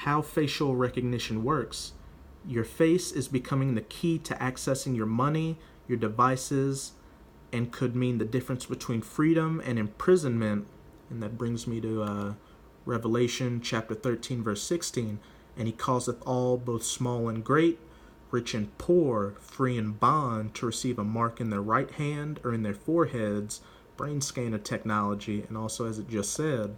how facial recognition works. Your face is becoming the key to accessing your money, your devices, and could mean the difference between freedom and imprisonment. And that brings me to Revelation chapter 13, verse 16. And he causeth all, both small and great, rich and poor, free and bond, to receive a mark in their right hand or in their foreheads, brain scanner technology. And also, as it just said,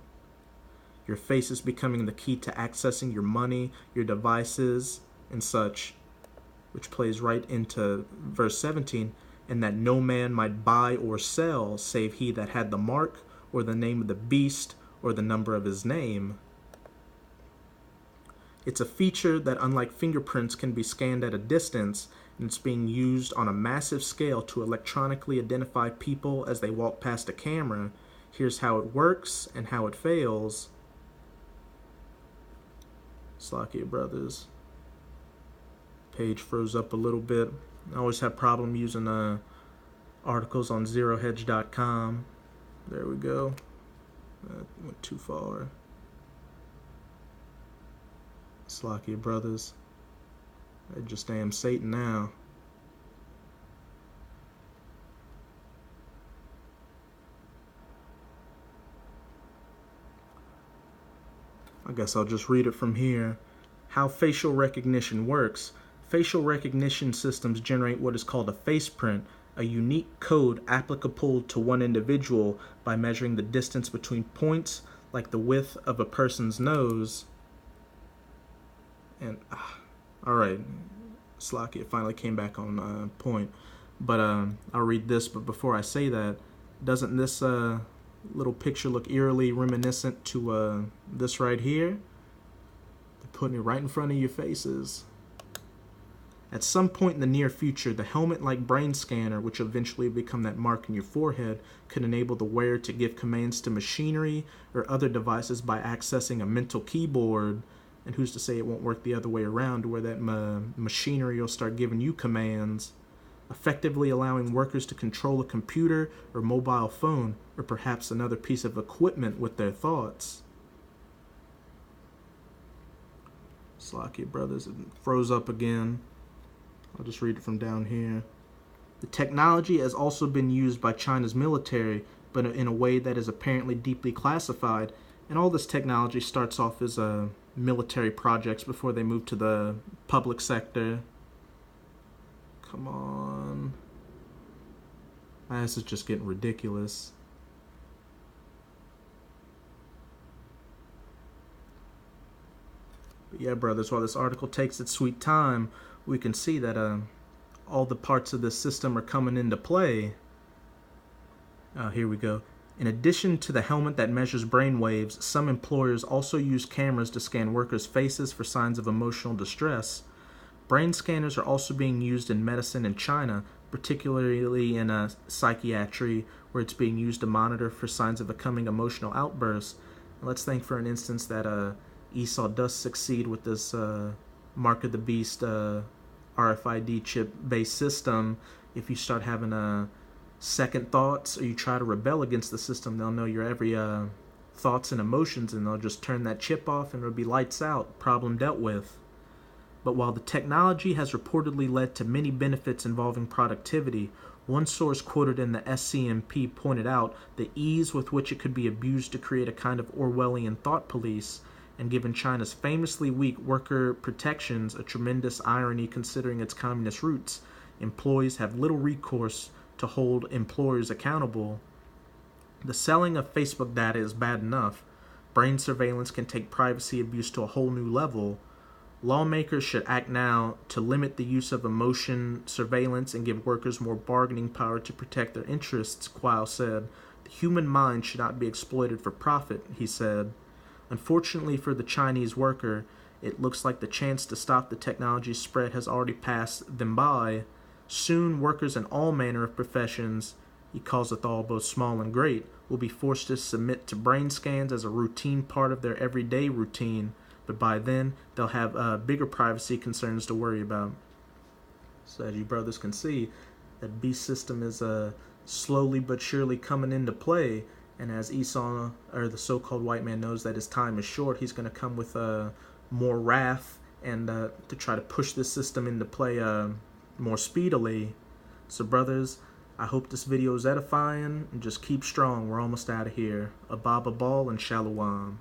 your face is becoming the key to accessing your money, your devices, and such, which plays right into verse 17, and that no man might buy or sell save he that had the mark, or the name of the beast, or the number of his name. It's a feature that, unlike fingerprints, can be scanned at a distance, and it's being used on a massive scale to electronically identify people as they walk past a camera. Here's how it works and how it fails. Slakia brothers. Page froze up a little bit. I always have problem using articles on zerohedge.com. There we go. That went too far. Slakia brothers. I just am Satan now. I guess I'll just read it from here. How facial recognition works. Facial recognition systems generate what is called a face print, a unique code applicable to one individual by measuring the distance between points, like the width of a person's nose. And, alright, Slakia, it finally came back on point. But I'll read this, but before I say that, doesn't this little picture look eerily reminiscent to this right here? They're putting it right in front of your faces. At some point in the near future, the helmet-like brain scanner, which eventually become that mark in your forehead, could enable the wearer to give commands to machinery or other devices by accessing a mental keyboard. And who's to say it won't work the other way around, where that machinery will start giving you commands, effectively allowing workers to control a computer or mobile phone, or perhaps another piece of equipment with their thoughts. Slakia brothers, it froze up again. I'll just read it from down here. The technology has also been used by China's military, but in a way that is apparently deeply classified. And all this technology starts off as military projects before they move to the public sector. Come on. This is just getting ridiculous. But yeah, brothers, while this article takes its sweet time, we can see that all the parts of this system are coming into play. Here we go. In addition to the helmet that measures brain waves, some employers also use cameras to scan workers' faces for signs of emotional distress. Brain scanners are also being used in medicine in China, particularly in psychiatry, where it's being used to monitor for signs of a coming emotional outburst. And let's think for an instance that Esau does succeed with this Mark of the Beast RFID chip-based system. If you start having second thoughts or you try to rebel against the system, they'll know your every thoughts and emotions, and they'll just turn that chip off and it'll be lights out, problem dealt with. But while the technology has reportedly led to many benefits involving productivity, one source quoted in the SCMP pointed out the ease with which it could be abused to create a kind of Orwellian thought police, and given China's famously weak worker protections, a tremendous irony considering its communist roots, employees have little recourse to hold employers accountable. The selling of Facebook data is bad enough. Brain surveillance can take privacy abuse to a whole new level. Lawmakers should act now to limit the use of emotion surveillance and give workers more bargaining power to protect their interests, Quayle said. The human mind should not be exploited for profit, he said. Unfortunately for the Chinese worker, it looks like the chance to stop the technology's spread has already passed them by. Soon, workers in all manner of professions, he calls it all, both small and great, will be forced to submit to brain scans as a routine part of their everyday routine, but by then, they'll have bigger privacy concerns to worry about. So as you brothers can see, that beast system is slowly but surely coming into play, and as Esau, or the so-called white man, knows that his time is short, he's going to come with more wrath and to try to push this system into play more speedily. So brothers, I hope this video is edifying, and just keep strong. We're almost out of here. Ababa Ball and Shalom.